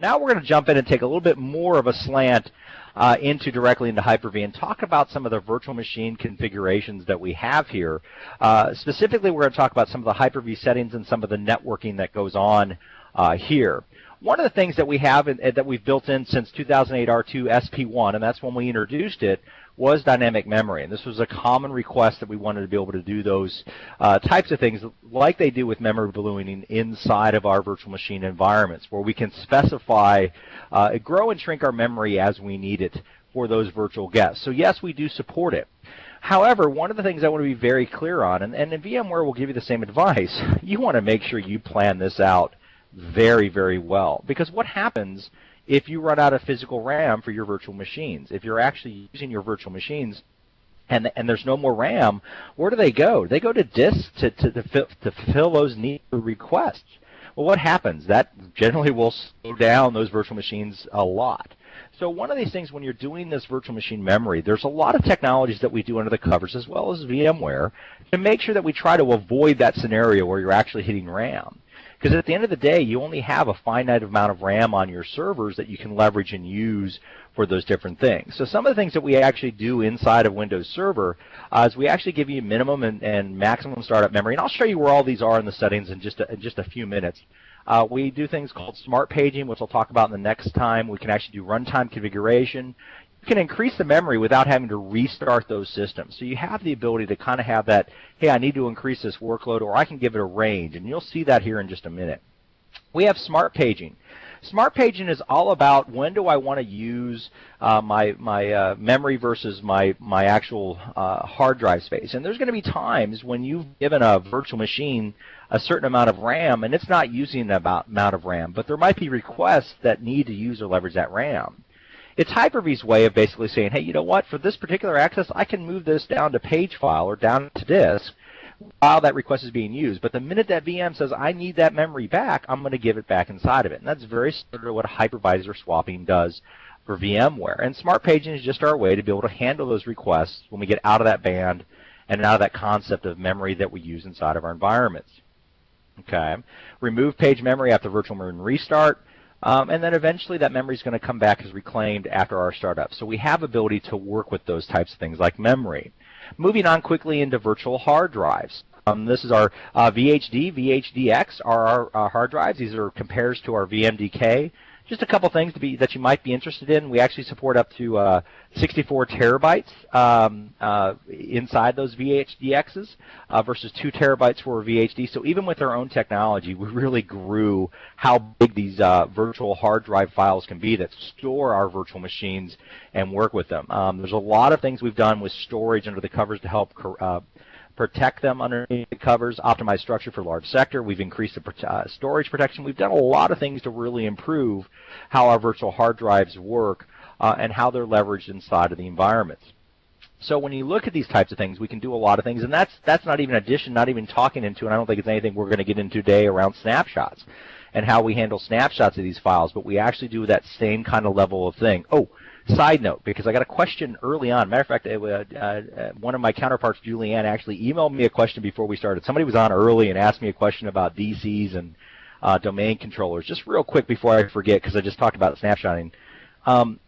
Now we're going to jump in and take a little bit more of a slant directly into Hyper-V and talk about some of the virtual machine configurations that we have here. Specifically, we're going to talk about some of the Hyper-V settings and some of the networking that goes on here. One of the things that we have that we've built in since 2008 R2 SP1, and that's when we introduced it, was dynamic memory. And this was a common request that we wanted to be able to do those types of things like they do with memory ballooning inside of our virtual machine environments, where we can specify, grow and shrink our memory as we need it for those virtual guests. So yes, we do support it. However, one of the things I want to be very clear on, and VMware will give you the same advice, you want to make sure you plan this out very, very well. Because what happens if you run out of physical RAM for your virtual machines? If you're actually using your virtual machines and there's no more RAM, where do they go? They go to disks to fulfill those needs or requests. Well, what happens? That generally will slow down those virtual machines a lot. So one of these things when you're doing this virtual machine memory, there's a lot of technologies that we do under the covers as well as VMware to make sure that we try to avoid that scenario where you're actually hitting RAM. Because at the end of the day, you only have a finite amount of RAM on your servers that you can leverage and use for those different things. So some of the things that we actually do inside of Windows Server is we actually give you minimum and maximum startup memory. And I'll show you where all these are in the settings in just a few minutes. We do things called smart paging, which I'll talk about in the next time. We can actually do runtime configuration. You can increase the memory without having to restart those systems. So you have the ability to kind of have that, hey, I need to increase this workload, or I can give it a range, and you'll see that here in just a minute. We have smart paging. Smart paging is all about when do I want to use my memory versus my actual hard drive space. And there's going to be times when you've given a virtual machine a certain amount of RAM, and it's not using that amount of RAM, but there might be requests that need to use or leverage that RAM. It's Hyper-V's way of basically saying, hey, you know what, for this particular access, I can move this down to page file or down to disk while that request is being used. But the minute that VM says, I need that memory back, I'm going to give it back inside of it. And that's very similar to what hypervisor swapping does for VMware. And smart paging is just our way to be able to handle those requests when we get out of that band and out of that concept of memory that we use inside of our environments. Okay. Remove page memory after virtual machine restart. And then eventually that memory is going to come back as reclaimed after our startup. So we have ability to work with those types of things like memory. Moving on quickly into virtual hard drives. This is our VHD, VHDX are our hard drives. These are compares to our VMDK. Just a couple things that you might be interested in. We actually support up to 64 terabytes inside those VHDXs versus 2 terabytes for a VHD. So even with our own technology, we really grew how big these virtual hard drive files can be that store our virtual machines and work with them. There's a lot of things we've done with storage under the covers to help protect them underneath the covers, optimize structure for large sector. We've increased the storage protection. We've done a lot of things to really improve how our virtual hard drives work and how they're leveraged inside of the environments. So when you look at these types of things, we can do a lot of things, and that's not even addition, not even talking into, and I don't think it's anything we're going to get into today around snapshots and how we handle snapshots of these files, but we actually do that same kind of level of thing. Oh, side note, because I got a question early on. Matter of fact, one of my counterparts, Julianne, actually emailed me a question before we started. Somebody was on early and asked me a question about DCs and domain controllers. Just real quick before I forget, because I just talked about snapshotting.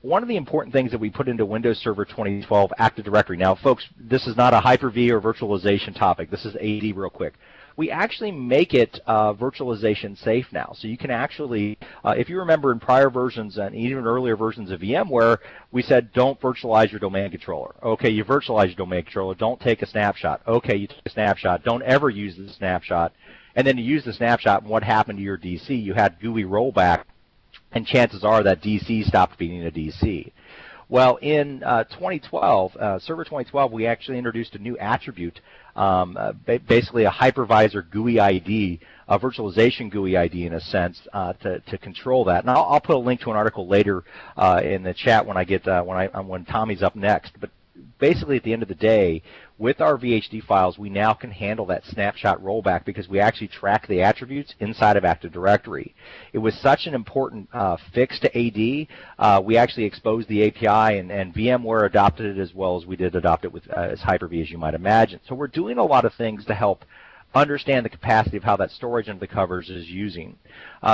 One of the important things that we put into Windows Server 2012 Active Directory. Now, folks, this is not a Hyper-V or virtualization topic. This is AD real quick. We actually make it virtualization safe now. So you can actually, if you remember in prior versions and even earlier versions of VMware, we said don't virtualize your domain controller. Okay, you virtualize your domain controller. Don't take a snapshot. Okay, you take a snapshot. Don't ever use the snapshot. And then you use the snapshot, and what happened to your DC? You had GUI rollback, and chances are that DC stopped being a DC. Well, in 2012, Server 2012, we actually introduced a new attribute, basically a hypervisor GUI ID, a virtualization GUI ID in a sense, to control that. And I'll put a link to an article later in the chat when I get when Tommy's up next. But basically, at the end of the day, with our VHD files, we now can handle that snapshot rollback because we actually track the attributes inside of Active Directory. It was such an important fix to AD. We actually exposed the API, and VMware adopted it as well as we did adopt it with as Hyper-V, as you might imagine. So we're doing a lot of things to help understand the capacity of how that storage under the covers is using.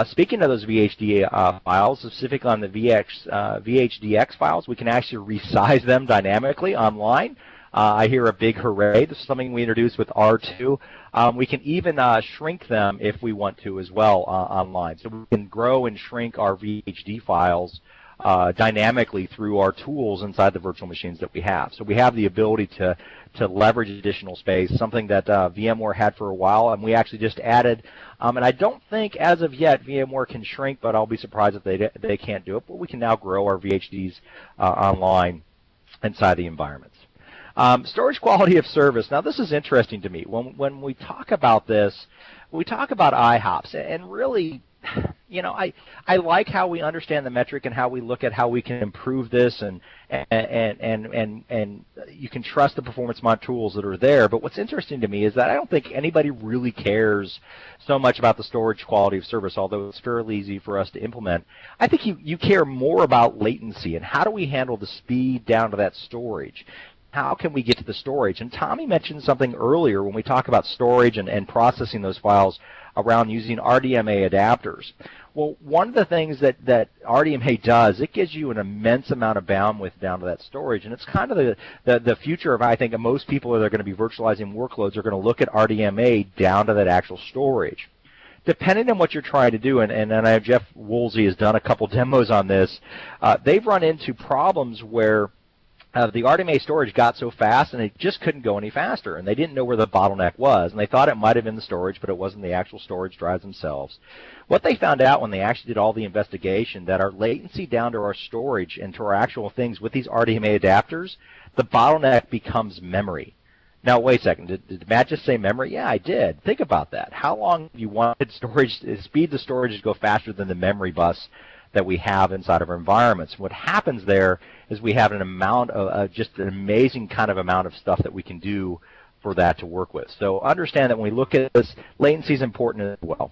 Speaking of those VHD files, specifically on the VHDX files, we can actually resize them dynamically online. I hear a big hooray. This is something we introduced with R2. We can even shrink them if we want to as well online. So we can grow and shrink our VHD files dynamically through our tools inside the virtual machines that we have. So we have the ability to leverage additional space, something that VMware had for a while, and we actually just added. And I don't think, as of yet, VMware can shrink, but I'll be surprised if they can't do it. But we can now grow our VHDs online inside the environments. Storage quality of service. Now, this is interesting to me. When we talk about this, we talk about IHOPS, and really, you know, I like how we understand the metric and how we look at how we can improve this, and you can trust the performance mod tools that are there. But what's interesting to me is that I don't think anybody really cares so much about the storage quality of service, although it's fairly easy for us to implement. I think you care more about latency and how do we handle the speed down to that storage. How can we get to the storage? And Tommy mentioned something earlier when we talk about storage and processing those files around using RDMA adapters. Well, one of the things that RDMA does, it gives you an immense amount of bandwidth down to that storage, and it's kind of the future of, I think, most people that are going to be virtualizing workloads are going to look at RDMA down to that actual storage. Depending on what you're trying to do, and I know Jeff Woolsey has done a couple demos on this, they've run into problems where the RDMA storage got so fast and it just couldn't go any faster, and they didn't know where the bottleneck was, and they thought it might have been the storage, but it wasn't the actual storage drives themselves. What they found out when they actually did all the investigation, that our latency down to our storage and to our actual things with these RDMA adapters, the bottleneck becomes memory. Now, wait a second, did Matt just say memory? Yeah, I did. Think about that. How long do you want storage, speed the storage to go faster than the memory bus that we have inside of our environments? What happens there is we have an amount of just an amazing kind of amount of stuff that we can do for that to work with. So understand that when we look at this, latency is important as well.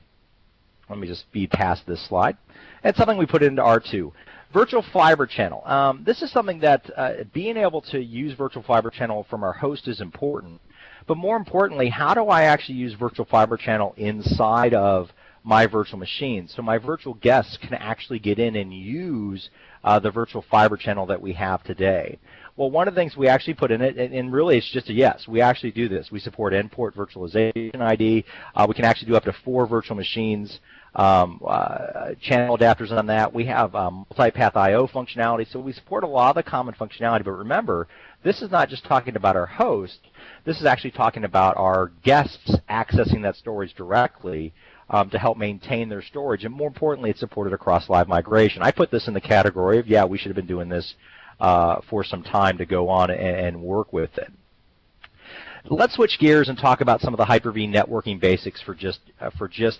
Let me just speed past this slide. It's something we put into R2. Virtual Fiber Channel. This is something that being able to use Virtual Fiber Channel from our host is important. But more importantly, how do I actually use Virtual Fiber Channel inside of my virtual machine, so my virtual guests can actually get in and use the virtual fiber channel that we have today? Well, one of the things we actually put in it, and really it's just a yes, we actually do this. We support endport virtualization ID. We can actually do up to 4 virtual machines, channel adapters on that. We have multipath I/O functionality, so we support a lot of the common functionality. But remember, this is not just talking about our host. This is actually talking about our guests accessing that storage directly to help maintain their storage, and more importantly, it's supported across live migration. I put this in the category of, yeah, we should have been doing this for some time to go on and work with it. Let's switch gears and talk about some of the Hyper-V networking basics for just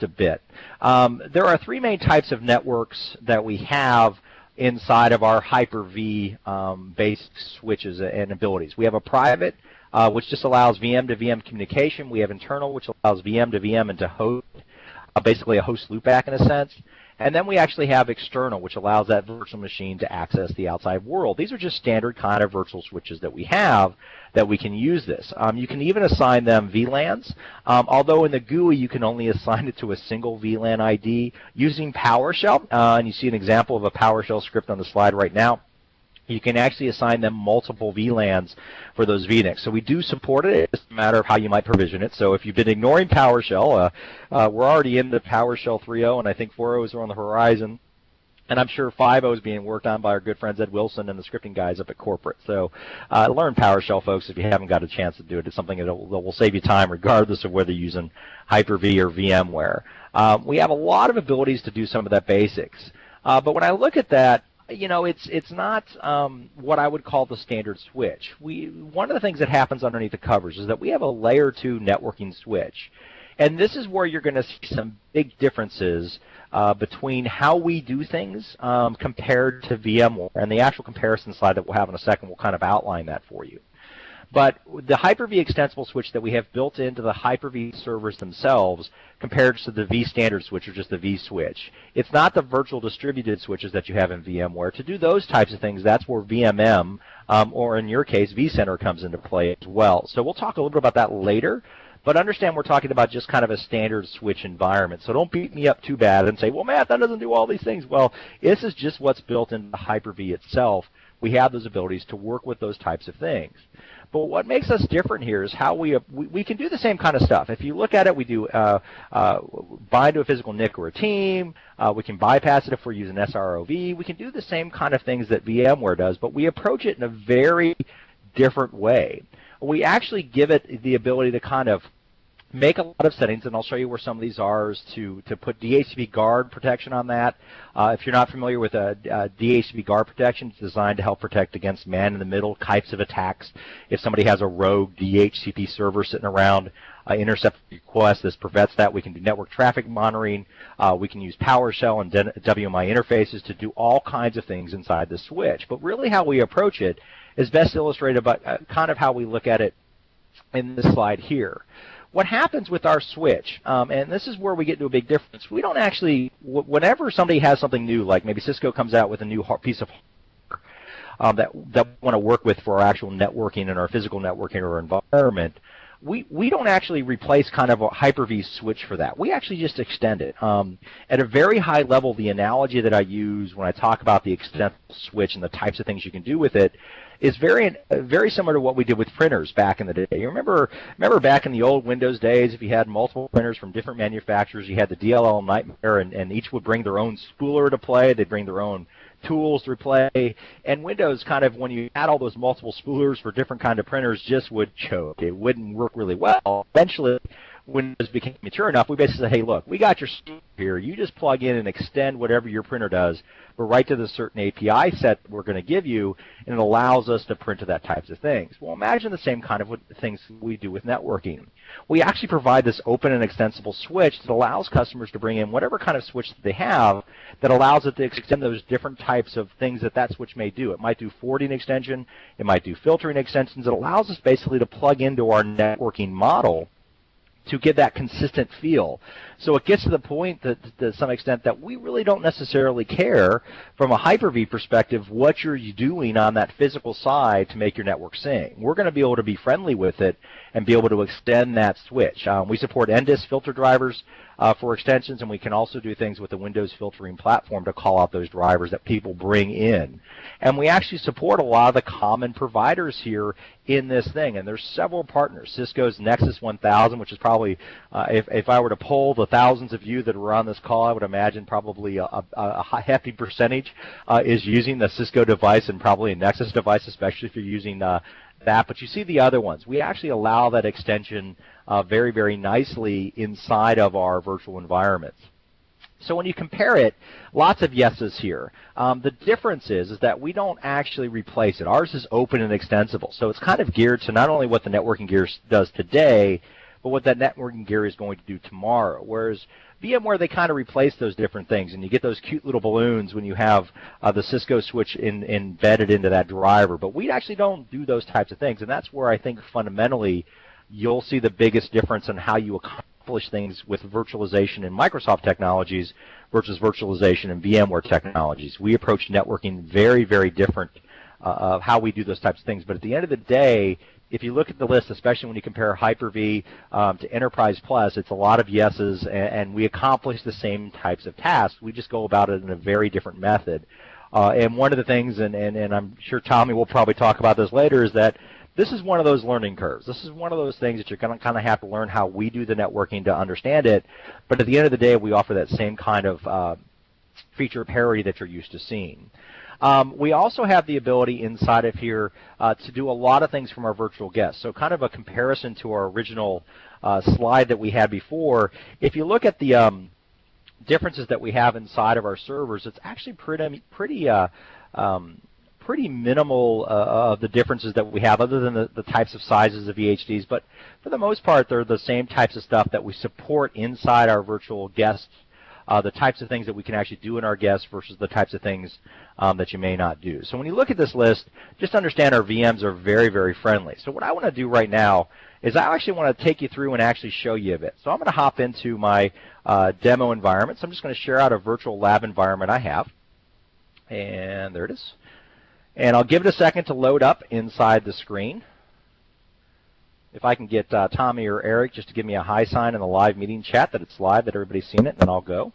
a bit. There are 3 main types of networks that we have inside of our Hyper-V basic switches and abilities. We have a private, which just allows VM to VM communication. We have internal, which allows VM to VM and to host, basically a host loopback in a sense. And then we actually have external, which allows that virtual machine to access the outside world. These are just standard kind of virtual switches that we have that we can use this. You can even assign them VLANs, although in the GUI you can only assign it to a single VLAN ID using PowerShell. And you see an example of a PowerShell script on the slide right now. You can actually assign them multiple VLANs for those VNICs. So we do support it. It's just a matter of how you might provision it. So if you've been ignoring PowerShell, we're already into PowerShell 3.0, and I think 4.0 are on the horizon. And I'm sure 5.0 is being worked on by our good friends Ed Wilson and the scripting guys up at corporate. So learn PowerShell, folks, if you haven't got a chance to do it. It's something that will save you time regardless of whether you're using Hyper-V or VMware. We have a lot of abilities to do some of that basics. But when I look at that, you know, it's not what I would call the standard switch. One of the things that happens underneath the covers is that we have a layer 2 networking switch. And this is where you're going to see some big differences between how we do things compared to VMware. And the actual comparison slide that we'll have in a second will kind of outline that for you. But the Hyper-V extensible switch that we have built into the Hyper-V servers themselves compared to the vStandard switch, or just the vSwitch. It's not the virtual distributed switches that you have in VMware. To do those types of things, that's where VMM, or in your case, vCenter comes into play as well. So we'll talk a little bit about that later. But understand we're talking about just kind of a standard switch environment. So don't beat me up too bad and say, well, Matt, that doesn't do all these things. Well, this is just what's built into Hyper-V itself. We have those abilities to work with those types of things. But what makes us different here is how we can do the same kind of stuff. If you look at it, we do bind to a physical NIC or a team. We can bypass it if we're using SROV. We can do the same kind of things that VMware does, but we approach it in a very different way. We actually give it the ability to kind of make a lot of settings, and I'll show you where some of these are, is to put DHCP guard protection on that. If you're not familiar with DHCP guard protection, it's designed to help protect against man-in-the-middle types of attacks. If somebody has a rogue DHCP server sitting around, intercept requests, this prevents that. We can do network traffic monitoring. We can use PowerShell and WMI interfaces to do all kinds of things inside the switch. But really how we approach it is best illustrated by kind of how we look at it in this slide here. What happens with our switch, and this is where we get to a big difference, we don't actually, whenever somebody has something new, like maybe Cisco comes out with a new piece of hardware that we want to work with for our actual networking and our physical networking or environment, we don't actually replace kind of a Hyper-V switch for that. We actually just extend it. At a very high level, the analogy that I use when I talk about the extendable switch and the types of things you can do with it is very similar to what we did with printers back in the day. You remember back in the old Windows days, if you had multiple printers from different manufacturers, you had the DLL nightmare, and each would bring their own spooler to play. They'd bring their own tools to play, and Windows kind of, when you had all those multiple spoolers for different kind of printers, just would choke. It wouldn't work really well. Eventually, Windows became mature enough, we basically said, hey, look, we got your stuff here. You just plug in and extend whatever your printer does, but right to the certain API set we're going to give you, and it allows us to print to that types of things. Well, imagine the same kind of things we do with networking. We actually provide this open and extensible switch that allows customers to bring in whatever kind of switch that they have that allows it to extend those different types of things that switch may do. It might do forwarding extension. It might do filtering extensions. It allows us basically to plug into our networking model to get that consistent feel. So it gets to the point that, to some extent, that we really don't necessarily care from a Hyper-V perspective what you're doing on that physical side to make your network sing. We're going to be able to be friendly with it and be able to extend that switch. We support NDIS filter drivers for extensions, and we can also do things with the Windows filtering platform to call out those drivers that people bring in. And we actually support a lot of the common providers here in this thing, and there's several partners. Cisco's Nexus 1000, which is probably, if I were to poll the thousands of you that were on this call, I would imagine probably a hefty percentage is using the Cisco device, and probably a Nexus device, especially if you're using that. But you see the other ones. We actually allow that extension very, very nicely inside of our virtual environments. So when you compare it, lots of yeses here. The difference is that we don't actually replace it. Ours is open and extensible. So it's kind of geared to not only what the networking gear does today, but what that networking gear is going to do tomorrow. Whereas VMware, they kind of replace those different things, and you get those cute little balloons when you have the Cisco switch embedded into that driver. But we actually don't do those types of things, and that's where I think fundamentally you'll see the biggest difference in how you accomplish things with virtualization in Microsoft technologies versus virtualization in VMware technologies. We approach networking very, very different of how we do those types of things. But at the end of the day, if you look at the list, especially when you compare Hyper-V to Enterprise Plus, it's a lot of yeses, and we accomplish the same types of tasks. We just go about it in a very different method. And one of the things, and I'm sure Tommy will probably talk about this later, is that this is one of those learning curves. This is one of those things that you're going to kind of have to learn how we do the networking to understand it. But at the end of the day, we offer that same kind of feature parity that you're used to seeing. We also have the ability inside of here to do a lot of things from our virtual guests. So kind of a comparison to our original slide that we had before. If you look at the differences that we have inside of our servers, it's actually pretty minimal of the differences that we have, other than the types of sizes of VHDs. But for the most part, they're the same types of stuff that we support inside our virtual guests. The types of things that we can actually do in our guests versus the types of things that you may not do. So when you look at this list, just understand our VMs are very, very friendly. So what I want to do right now is I actually want to take you through and actually show you a bit. So I'm going to hop into my demo environment. So I'm just going to share out a virtual lab environment I have. And there it is. And I'll give it a second to load up inside the screen. if I can get Tommy or Eric just to give me a hi sign in the live meeting chat that it's live, that everybody's seen it, then I'll go.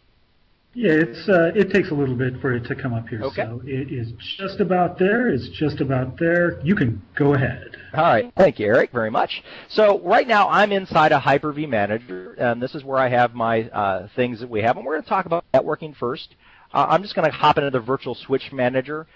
Yeah, it takes a little bit for it to come up here. Okay. So it is just about there. It's just about there. You can go ahead. All right. Thank you, Eric, very much. So right now I'm inside a Hyper-V Manager, and this is where I have my things that we have. And we're going to talk about networking first. I'm just going to hop into the Virtual Switch Manager.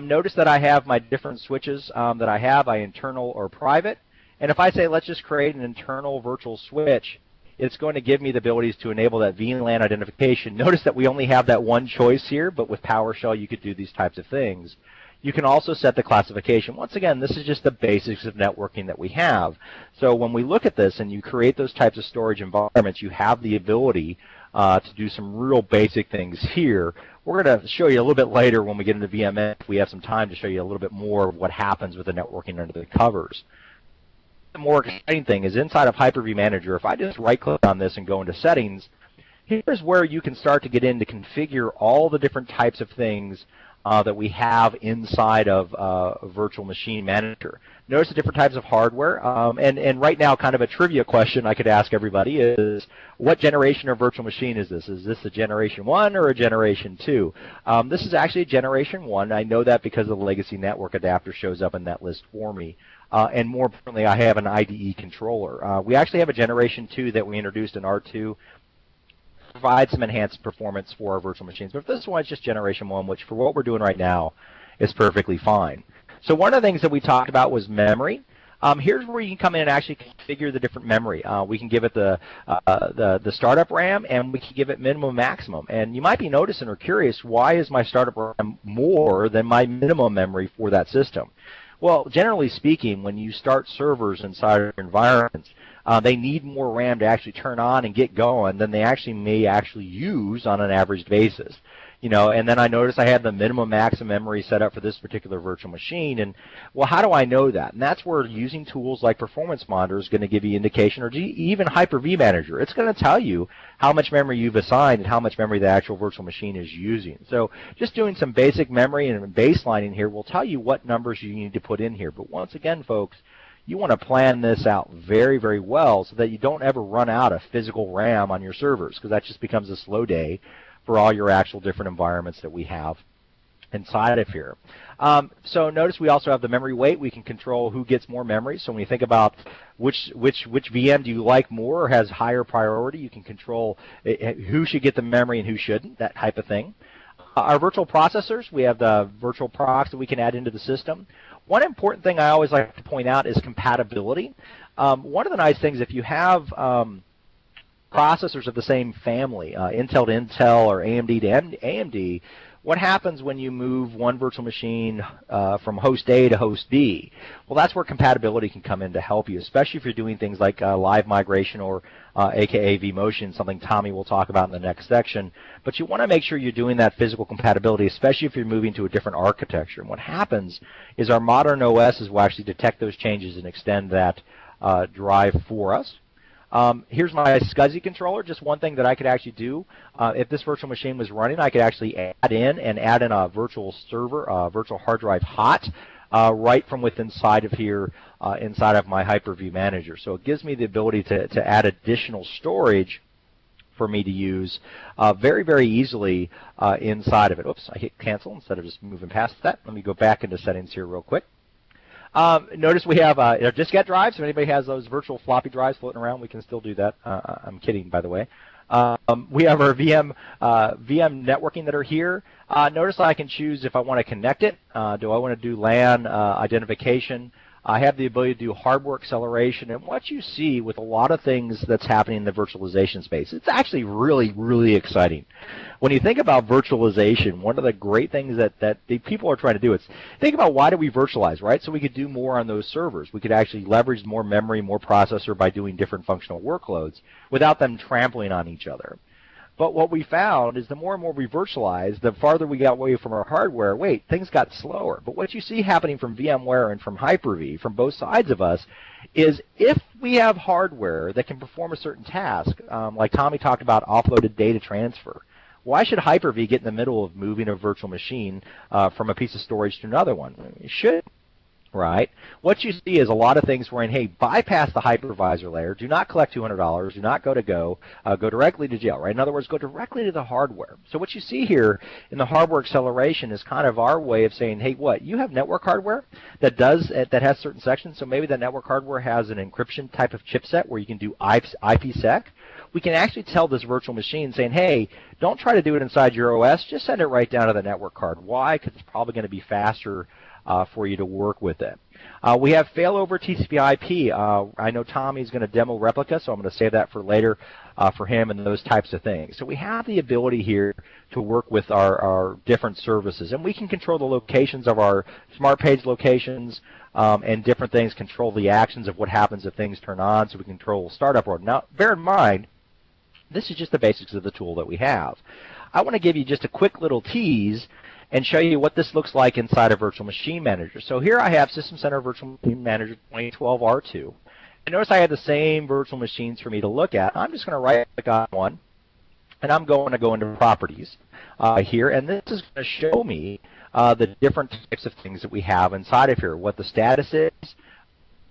Notice that I have my different switches that I have, internal or private. And if I say let's just create an internal virtual switch, it's going to give me the abilities to enable that VLAN identification. Notice that we only have that one choice here, but with PowerShell you could do these types of things. You can also set the classification. Once again, this is just the basics of networking that we have. So when we look at this and you create those types of storage environments, you have the ability to do some real basic things here. We're going to show you a little bit later when we get into VMS. We have some time to show you a little bit more of what happens with the networking under the covers. The more exciting thing is inside of Hyper-V Manager, if I just right-click on this and go into Settings, here's where you can start to get in to configure all the different types of things that we have inside of Virtual Machine Manager. Notice the different types of hardware, and right now kind of a trivia question I could ask everybody is, what generation of virtual machine is this? Is this a Generation 1 or a Generation 2? This is actually a Generation 1. I know that because the legacy network adapter shows up in that list for me. And more importantly, I have an IDE controller. We actually have a Generation 2 that we introduced in R2. Provide some enhanced performance for our virtual machines. But if this one is just Generation 1, which for what we're doing right now is perfectly fine. So one of the things that we talked about was memory. Here's where you can come in and actually configure the different memory. We can give it the startup RAM, and we can give it minimum maximum. And you might be noticing or curious, why is my startup RAM more than my minimum memory for that system? Well, generally speaking, when you start servers inside of environments, they need more RAM to actually turn on and get going than they may actually use on an average basis. And then I noticed I had the minimum maximum memory set up for this particular virtual machine, and well, how do I know that? And that's where using tools like Performance Monitor is going to give you indication, or even Hyper-V Manager. It's going to tell you how much memory you've assigned and how much memory the actual virtual machine is using. So just doing some basic memory and baselining here will tell you what numbers you need to put in here. But once again, folks, you want to plan this out very, very well so that you don't ever run out of physical RAM on your servers, because that just becomes a slow day for all your actual different environments that we have inside of here. So notice we also have the memory weight. We can control who gets more memory. So when you think about which VM do you like more or has higher priority, you can control who should get the memory and who shouldn't, that type of thing. Our virtual processors, we have the virtual procs that we can add into the system. One important thing I always like to point out is compatibility. One of the nice things, if you have processors of the same family, Intel to Intel or AMD to AMD, what happens when you move one virtual machine from host A to host B? Well, that's where compatibility can come in to help you, especially if you're doing things like live migration or aka vMotion, something Tommy will talk about in the next section. But you want to make sure you're doing that physical compatibility, especially if you're moving to a different architecture. And what happens is our modern OSs will actually detect those changes and extend that drive for us. Here's my SCSI controller. Just one thing that I could actually do. If this virtual machine was running, I could actually add in a virtual server, virtual hard drive hot, right from within inside of here, inside of my Hyper-V Manager. So it gives me the ability to add additional storage for me to use very, very easily inside of it. Oops, I hit cancel instead of just moving past that. Let me go back into settings here real quick. Notice we have diskette drives. If anybody has those virtual floppy drives floating around, we can still do that. I'm kidding, by the way. We have our VM networking that are here. Notice I can choose if I want to connect it. Do I want to do LAN identification? I have the ability to do hardware acceleration, and what you see with a lot of things that's happening in the virtualization space, it's actually really, really exciting. When you think about virtualization, one of the great things that the people are trying to do is think about why do we virtualize, right? So we could do more on those servers. We could actually leverage more memory, more processor by doing different functional workloads without them trampling on each other. But what we found is the more and more we virtualize, the farther we got away from our hardware, things got slower. But what you see happening from VMware and from Hyper-V, from both sides of us, is if we have hardware that can perform a certain task, like Tommy talked about offloaded data transfer, why should Hyper-V get in the middle of moving a virtual machine from a piece of storage to another one? It should. right? What you see is a lot of things where, hey, bypass the hypervisor layer. Do not collect $200. Do not go to go directly to jail, right? In other words, go directly to the hardware. So what you see here in the hardware acceleration is kind of our way of saying, hey, what? You have network hardware that has certain sections. So maybe that network hardware has an encryption type of chipset where you can do IPsec. We can actually tell this virtual machine saying, hey, don't try to do it inside your OS. Just send it right down to the network card. Why? Because it's probably going to be faster for you to work with it. We have failover TCP/IP. I know Tommy's going to demo replica, so I'm going to save that for later for him and those types of things. So we have the ability here to work with our different services, and we can control the locations of our smart page locations and different things, control the actions of what happens if things turn on, so we can control startup order. Now, bear in mind, this is just the basics of the tool that we have. I want to give you just a quick little tease and show you what this looks like inside of Virtual Machine Manager. So here I have System Center Virtual Machine Manager 2012 R2. And notice I have the same virtual machines for me to look at. I'm just going to right-click on one, and I'm going to go into Properties here, and this is going to show me the different types of things that we have inside of here, what the status is.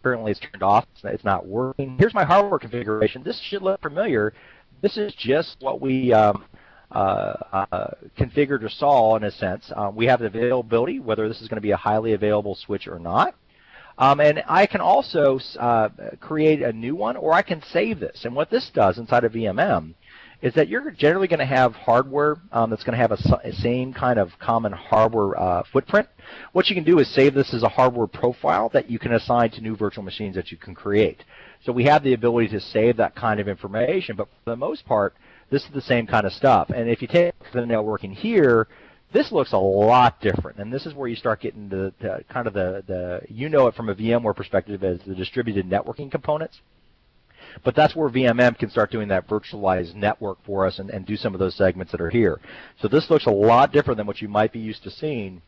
Currently it's turned off, it's not working. Here's my hardware configuration. This should look familiar. This is just what we configured or saw in a sense. We have the availability, whether this is going to be a highly available switch or not. And I can also create a new one, or I can save this. And what this does inside of VMM is that you're generally going to have hardware that's going to have a same kind of common hardware footprint. What you can do is save this as a hardware profile that you can assign to new virtual machines that you can create. So we have the ability to save that kind of information, but for the most part, this is the same kind of stuff. And if you take the networking here, this looks a lot different. And this is where you start getting the kind of the you know it from a VMware perspective as the distributed networking components. But that's where VMM can start doing that virtualized network for us and do some of those segments that are here. So this looks a lot different than what you might be used to seeing.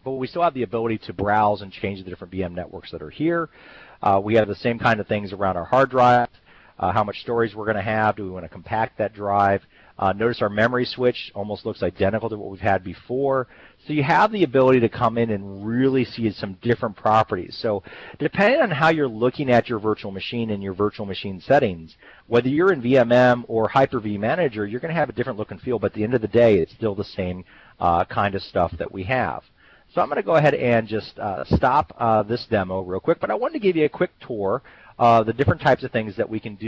But we still have the ability to browse and change the different VM networks that are here. We have the same kind of things around our hard drive. How much storage we're going to have, do we want to compact that drive. Notice our memory switch almost looks identical to what we've had before. So you have the ability to come in and really see some different properties. So depending on how you're looking at your virtual machine and your virtual machine settings, whether you're in VMM or Hyper-V Manager, you're going to have a different look and feel, but at the end of the day, it's still the same kind of stuff that we have. So I'm going to go ahead and just stop this demo real quick, but I wanted to give you a quick tour of the different types of things that we can do